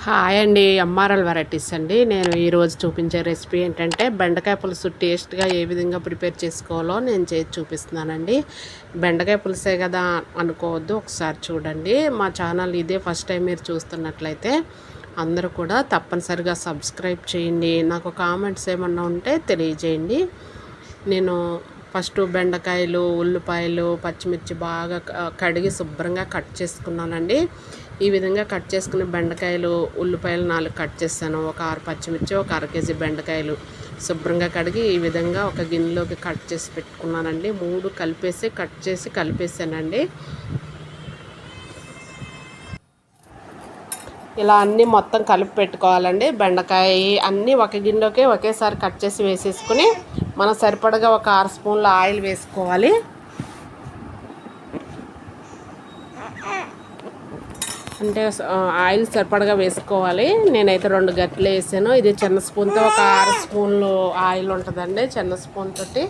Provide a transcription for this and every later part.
Hi అండి, MRL varieties అండి. నేను ఈరోజు చూపించే రెసిపీ ఏంటంటే బెండకాయ పులుసు టేస్ట్గా ఏ విధంగా ప్రిపేర్ చేసుకోవాలో నేను చేసి చూపిస్తున్నానండి. బెండకాయ పులుసే కదా అనుకోవద్దు, ఒకసారి చూడండి. మా ఛానల్ ఇదే ఫస్ట్ టైం మీరు చూస్తున్నట్లయితే అందరూ కూడా తప్పనిసరిగా సబ్స్క్రైబ్ చేయండి. నాకు కామెంట్స్ ఏమన్నా ఉంటే తెలియజేయండి. నేను ఫస్ట్ బెండకాయలు, ఉల్లిపాయలు, పచ్చిమిర్చి బాగా కడిగి శుభ్రంగా కట్ చేసుకున్నానండి. ఈ విధంగా కట్ చేసుకున్న బెండకాయలు, ఉల్లిపాయలు 4 కట్ చేశాను. ఒక 6 పచ్చిమిర్చి, ఒక అర కేజీ బెండకాయలు శుభ్రంగా కడిగి ఈ విధంగా ఒక గిన్నెలోకి కట్ చేసి పెట్టుకున్నానండి. 3 కలిపేసి కట్ చేసి కలిపేసానండి. ఇలా అన్నీ మొత్తం కలిపి పెట్టుకోవాలండి. బెండకాయ అన్నీ ఒక గిన్నెలోకి ఒకేసారి కట్ చేసి వేసేసుకుని మనం సరిపడగా ఒక 6 స్పూన్ల ఆయిల్ వేసుకోవాలి. అంటే ఆయిల్ సరిపడగా వేసుకోవాలి. నేనైతే 2 గట్టిలు వేసాను. ఇది చిన్న స్పూన్తో ఒక 6 స్పూన్లు ఆయిల్ ఉంటుందండి, చిన్న స్పూన్ తోటి.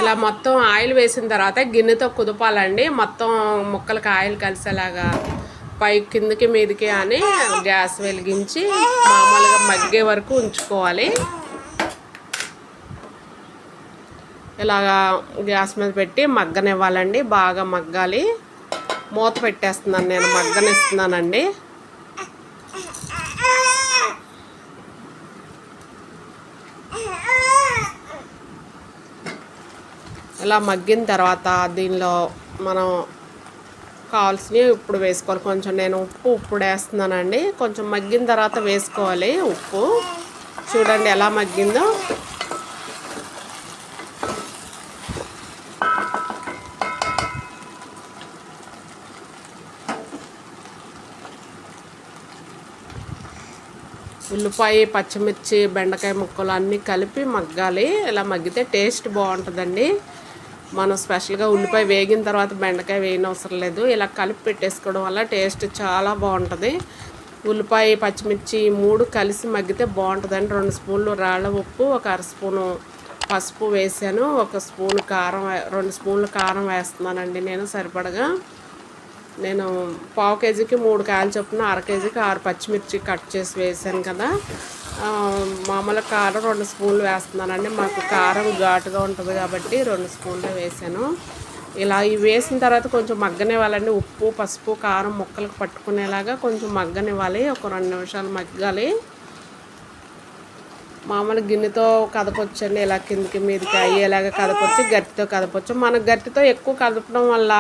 ఇలా మొత్తం ఆయిల్ వేసిన తర్వాత గిన్నెతో కుదపాలండి. మొత్తం ముక్కలకి ఆయిల్ కలిసేలాగా పై కిందకి మీదకి అని గ్యాస్ వెలిగించి మామూలుగా మగ్గే వరకు ఉంచుకోవాలి. ఇలాగా గ్యాస్ మీద పెట్టి మగ్గనివ్వాలండి. బాగా మగ్గాలి. మూత పెట్టేస్తున్నాను, నేను మగ్గనిస్తున్నానండి. ఇలా మగ్గిన తర్వాత దీనిలో మనం కావాల్సినవి ఇప్పుడు వేసుకోవాలి. కొంచెం నేను ఉప్పు వేస్తున్నానండి. కొంచెం మగ్గిన తర్వాత వేసుకోవాలి ఉప్పు. చూడండి ఎలా మగ్గిందో. ఉల్లిపాయ, పచ్చిమిర్చి, బెండకాయ ముక్కలు అన్నీ కలిపి మగ్గాలి. ఇలా మగ్గితే టేస్ట్ బాగుంటుందండి. మనం స్పెషల్గా ఉల్లిపాయ వేగిన తర్వాత బెండకాయ వేయనవసరం లేదు. ఇలా కలిపి పెట్టేసుకోవడం వల్ల టేస్ట్ చాలా బాగుంటుంది. ఉల్లిపాయ, పచ్చిమిర్చి 3 కలిసి మగ్గితే బాగుంటుందండి. 2 స్పూన్లు రాళ్ళ ఉప్పు, ఒక అర స్పూను పసుపు వేసాను. 1 స్పూన్ కారం, 2 స్పూన్లు కారం వేస్తున్నానండి నేను సరిపడగా. నేను పావు కేజీకి 3 కాయలు చొప్పున అర కేజీకి 6 పచ్చిమిర్చి కట్ చేసి వేసాను కదా. మామూలు కారం 2 స్పూన్లు వేస్తున్నానండి. మాకు కారం ఘాటుగా ఉంటుంది కాబట్టి 2 స్పూన్లు వేసాను. ఇలా ఇవి వేసిన తర్వాత కొంచెం మగ్గనివ్వాలండి. ఉప్పు, పసుపు, కారం ముక్కలకు పట్టుకునేలాగా కొంచెం మగ్గనివ్వాలి. ఒక 2 నిమిషాలు మగ్గాలి. మామూలు గిన్నెతో కదపొచ్చండి. ఇలా కిందికి మీదకి అయ్యేలాగా కదపొచ్చు, గట్టితో కదపొచ్చు. మన గట్టితో ఎక్కువ కదపడం వల్ల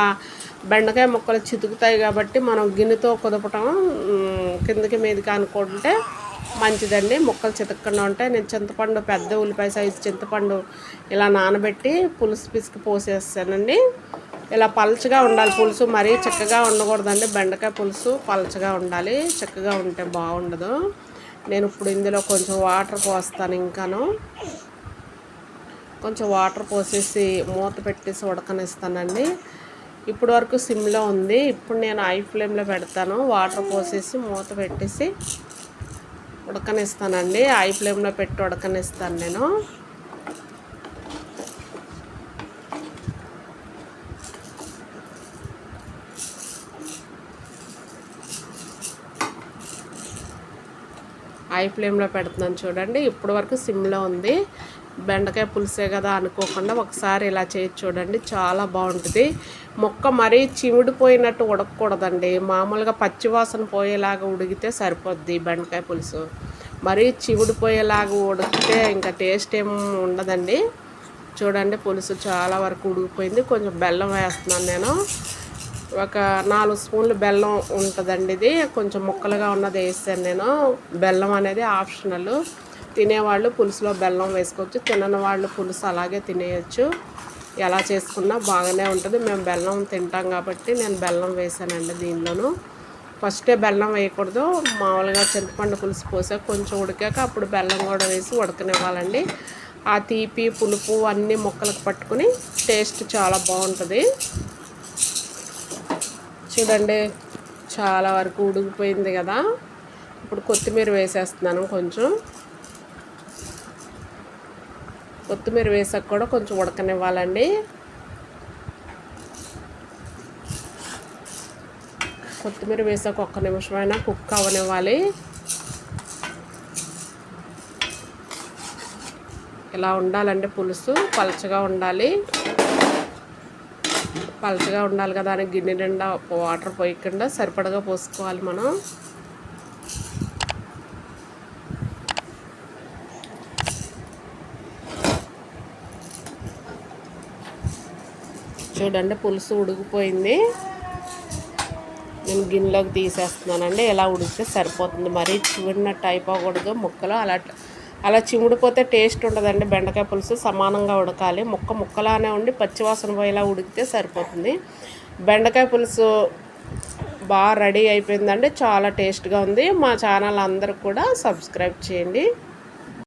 బెండకాయ ముక్కలు చితుకుతాయి కాబట్టి మనం గిన్నెతో కుదపటం కిందకి మీదకి అనుకుంటే మంచిదండి. ముక్కలు చితకకుండా ఉంటాయి. నేను చింతపండు, పెద్ద ఉల్లిపాయ సైజు చింతపండు ఇలా నానబెట్టి పులుసు పిసికి పోసేస్తానండి. ఇలా పలచగా ఉండాలి పులుసు, మరీ చిక్కగా ఉండకూడదండి. బెండకాయ పులుసు పలచగా ఉండాలి, చిక్కగా ఉంటే బాగుండదు. నేను ఇప్పుడు ఇందులో కొంచెం వాటర్ పోస్తాను. ఇంకాను కొంచెం వాటర్ పోసేసి మూత పెట్టేసి ఉడకనిస్తానండి. ఇప్పటి వరకు సిమ్లో ఉంది. ఇప్పుడు నేను హై ఫ్లేమ్లో పెడతాను. వాటర్ పోసేసి మూత పెట్టేసి ఉడకనిస్తానండి. హై ఫ్లేమ్లో పెట్టి ఉడకనిస్తాను నేను. హై ఫ్లేమ్లో పెడుతున్నాను చూడండి. ఇప్పటి వరకు సిమ్లో ఉంది. బెండకాయ పులుసే కదా అనుకోకుండా ఒకసారి ఇలా చేసి చూడండి, చాలా బాగుంటుంది. ముక్క మరీ చిమిడిపోయినట్టు ఉడకకూడదండి. మామూలుగా పచ్చివాసన పోయేలాగా ఉడికితే సరిపోద్ది బెండకాయ పులుసు. మరీ చిమిడిపోయేలాగా ఉడికితే ఇంకా టేస్ట్ ఏం ఉండదండి. చూడండి పులుసు చాలా వరకు ఉడికిపోయింది. కొంచెం బెల్లం వేస్తున్నాను నేను. ఒక 4 స్పూన్లు బెల్లం ఉంటుందండి. ఇది కొంచెం ముక్కలుగా ఉన్నది వేసాను నేను. బెల్లం అనేది ఆప్షనల్. తినేవాళ్ళు పులుసులో బెల్లం వేసుకోవచ్చు, తినని వాళ్ళు పులుసు అలాగే తినేయచ్చు. ఎలా చేసుకున్నా బాగానే ఉంటుంది. మేము బెల్లం తింటాం కాబట్టి నేను బెల్లం వేసానండి దీనిలోను. ఫస్టే బెల్లం వేయకూడదు. మామూలుగా చింతపండు పులుసు పోసాక కొంచెం ఉడికాక అప్పుడు బెల్లం కూడా వేసి ఉడకనివ్వాలండి. ఆ తీపి, పులుపు అన్నీ ముక్కలకు పట్టుకుని టేస్ట్ చాలా బాగుంటుంది. చూడండి చాలా వరకు ఉడికిపోయింది కదా. ఇప్పుడు కొత్తిమీర వేసేస్తున్నాను. కొంచెం కొత్తిమీర వేసాక కూడా కొంచెం ఉడకనివ్వాలండి. కొత్తిమీర వేసాక ఒక్క నిమిషమైనా కుక్ అవ్వనివ్వాలి. ఇలా ఉండాలండి పులుసు, పలచగా ఉండాలి. పలచగా ఉండాలి కదా అని గిన్నె నిండా వాటర్ పోయకుండా సరిపడగా పోసుకోవాలి మనం. చూడండి పులుసు ఉడికిపోయింది. నేను గిన్నెలోకి తీసేస్తున్నానండి. ఇలా ఉడికితే సరిపోతుంది, మరీ చివిడినట్టు అయిపోకూడదు ముక్కలు. అలా చిముడిపోతే టేస్ట్ ఉండదండి. బెండకాయ పులుసు సమానంగా ఉడకాలి, ముక్కలానే ఉండి పచ్చివాసన పోయేలా ఉడికితే సరిపోతుంది. బెండకాయ పులుసు బాగా రెడీ అయిపోయిందండి. చాలా టేస్ట్గా ఉంది. మా ఛానల్ అందరూ కూడా సబ్స్క్రైబ్ చేయండి.